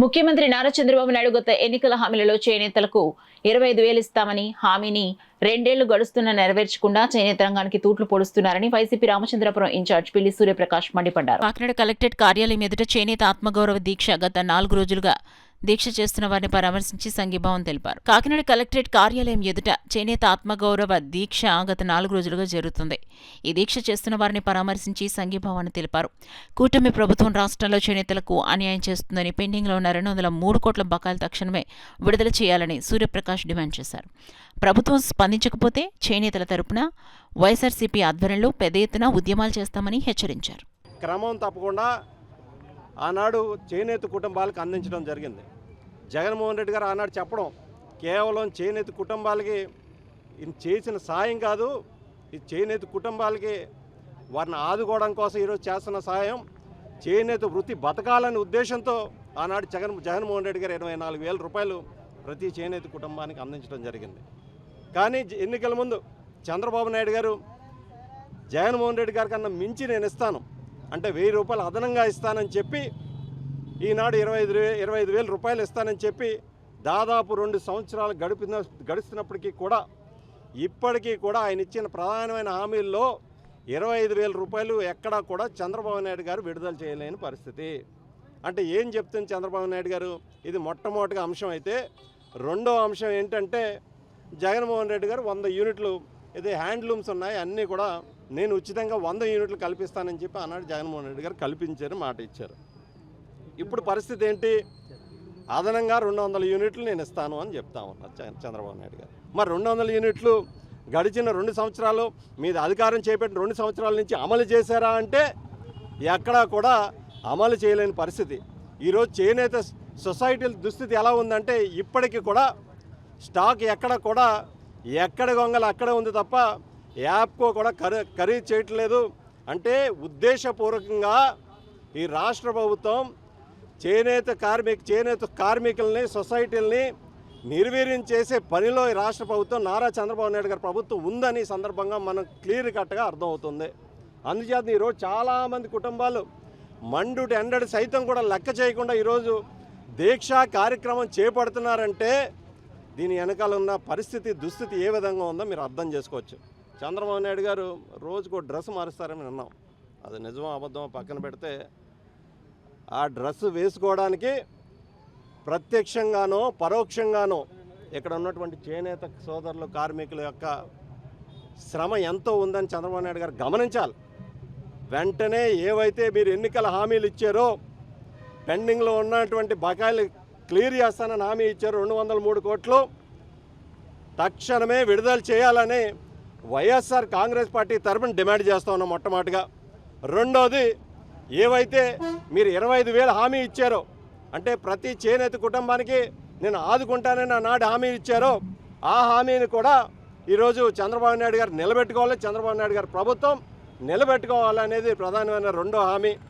ముఖ్యమంత్రి నారా చంద్రబాబు నాయుడు గత ఎన్నికల హామీలలో చేనేతలకు 25,000 ఇస్తామని హామీని 2 ఏళ్లు గడుస్తున్నా నెరవేర్చకుండా చేనేత రంగానికి తూట్లు పొడుస్తున్నారని వైసీపీ రామచంద్రపురం ఇన్ఛార్జ్ పిల్లి సూర్యప్రకాష్ మండిపడ్డారు. కాకినాడ కలెక్టరేట్ కార్యాలయం ఎదుట చేనేత ఆత్మగౌరవ దీక్ష గత 4 రోజులుగా దీక్ష చేస్తున్న వారిని పరామర్శించి సంఘీభావం తెలిపారు. కాకినాడ కలెక్టరేట్ కార్యాలయం ఎదుట చేనేత ఆత్మగౌరవ దీక్ష గత 4 రోజులుగా జరుగుతుంది. ఈ దీక్ష చేస్తున్న వారిని పరామర్శించి సంఘీభావాన్ని తెలిపారు. కూటమి ప్రభుత్వం రాష్ట్రంలో చేనేతలకు అన్యాయం చేస్తుందని, పెండింగ్లో ఉన్న 203 కోట్ల బకాయిలు తక్షణమే విడుదల చేయాలని సూర్యప్రకాష్ డిమాండ్ చేశారు. ప్రభుత్వం స్పందించకపోతే చేనేతల తరపున వైఎస్ఆర్సీపీ ఆధ్వర్యంలో పెద్ద ఎత్తున ఉద్యమాలు చేస్తామని హెచ్చరించారు. క్రమం తప్పకుండా ఆనాడు చేనేత కుటుంబాలకు అందించడం జరిగింది. జగన్మోహన్ రెడ్డి గారు ఆనాడు చెప్పడం కేవలం చేనేత కుటుంబాలకి చేసిన సాయం కాదు, ఈ చేనేత కుటుంబాలకి వారిని ఆదుకోవడం కోసం ఈరోజు చేస్తున్న సాయం, చేనేత వృత్తి బతకాలనే ఉద్దేశంతో ఆనాడు జగన్మోహన్ రెడ్డి గారు 24,000 రూపాయలు ప్రతి చేనేత కుటుంబానికి అందించడం జరిగింది. కానీ ఎన్నికల ముందు చంద్రబాబు నాయుడు గారు జగన్మోహన్ రెడ్డి గారి కన్నా మించి నేను ఇస్తాను అంటే 1,000 రూపాయలు అదనంగా ఇస్తానని చెప్పి ఈనాడు 25,000 రూపాయలు ఇస్తానని చెప్పి దాదాపు 2 సంవత్సరాలు గడుస్తున్నప్పటికీ కూడా ఇప్పటికీ కూడా ఆయన ఇచ్చిన ప్రధానమైన హామీల్లో 25,000 రూపాయలు ఎక్కడా కూడా చంద్రబాబు నాయుడు గారు విడుదల చేయలేని పరిస్థితి. అంటే ఏం చెప్తుంది చంద్రబాబు నాయుడు గారు? ఇది మొట్టమొదటిగా అంశం అయితే, రెండో అంశం ఏంటంటే జగన్మోహన్ రెడ్డి గారు 100 యూనిట్లు ఇది హ్యాండ్లూమ్స్ ఉన్నాయి అన్నీ కూడా నేను ఉచితంగా 100 యూనిట్లు కల్పిస్తానని చెప్పి ఆనాడు జగన్మోహన్ రెడ్డి గారు కల్పించారు, మాట ఇచ్చారు. ఇప్పుడు పరిస్థితి ఏంటి? అదనంగా 200 యూనిట్లు నేను ఇస్తాను అని చెప్తా ఉన్నారు చంద్రబాబు నాయుడు గారు. మరి 200 యూనిట్లు గడిచిన 2 సంవత్సరాలు మీద అధికారం చేపట్టిన 2 సంవత్సరాల నుంచి అమలు చేశారా అంటే ఎక్కడా కూడా అమలు చేయలేని పరిస్థితి. ఈరోజు చేనేత సొసైటీల దుస్థితి ఎలా ఉందంటే ఇప్పటికీ కూడా స్టాక్ ఎక్కడ గొంగలు అక్కడే ఉంది తప్ప యాప్కో కూడా ఖరీదు చేయట్లేదు. అంటే ఉద్దేశపూర్వకంగా ఈ రాష్ట్ర ప్రభుత్వం చేనేత కార్మికుల్ని సొసైటీల్ని నిర్వీర్యం చేసే పనిలో ఈ రాష్ట్ర ప్రభుత్వం నారా చంద్రబాబు నాయుడు గారి ప్రభుత్వం ఉందని సందర్భంగా మనం క్లియర్ కట్గా అర్థమవుతుంది. అందుచేత ఈరోజు చాలామంది కుటుంబాలు మండుటి ఎండడి సైతం కూడా లెక్క చేయకుండా ఈరోజు దీక్షా కార్యక్రమం చేపడుతున్నారంటే దీని వెనకాల ఉన్న దుస్థితి ఏ విధంగా ఉందో మీరు అర్థం చేసుకోవచ్చు. చంద్రబాబు నాయుడు గారు రోజుకో డ్రెస్ మారుస్తారని విన్నాం. అది నిజమో అబద్ధమో పక్కన పెడితే ఆ డ్రెస్ వేసుకోవడానికి ప్రత్యక్షంగానో పరోక్షంగానో ఇక్కడ ఉన్నటువంటి చేనేత సోదరులు కార్మికుల యొక్క శ్రమ ఎంతో ఉందని చంద్రబాబు నాయుడు గారు గమనించాలి. వెంటనే ఏవైతే మీరు ఎన్నికల హామీలు ఇచ్చారో, పెండింగ్లో ఉన్నటువంటి బకాయిలు క్లియర్ చేస్తానని హామీ ఇచ్చారు 203 కోట్లు తక్షణమే విడుదల చేయాలని వైఎస్ఆర్ కాంగ్రెస్ పార్టీ తరఫున డిమాండ్ చేస్తూ ఉన్నాం మొట్టమొదటిగా. రెండోది, ఏవైతే మీరు 25,000 హామీ ఇచ్చారో అంటే ప్రతి చేనేత కుటుంబానికి నేను ఆదుకుంటానని ఆనాడు హామీ ఇచ్చారో ఆ హామీని కూడా ఈరోజు చంద్రబాబు నాయుడు గారు నిలబెట్టుకోవాలి, చంద్రబాబు నాయుడు గారి ప్రభుత్వం నిలబెట్టుకోవాలనేది ప్రధానమైన రెండో హామీ.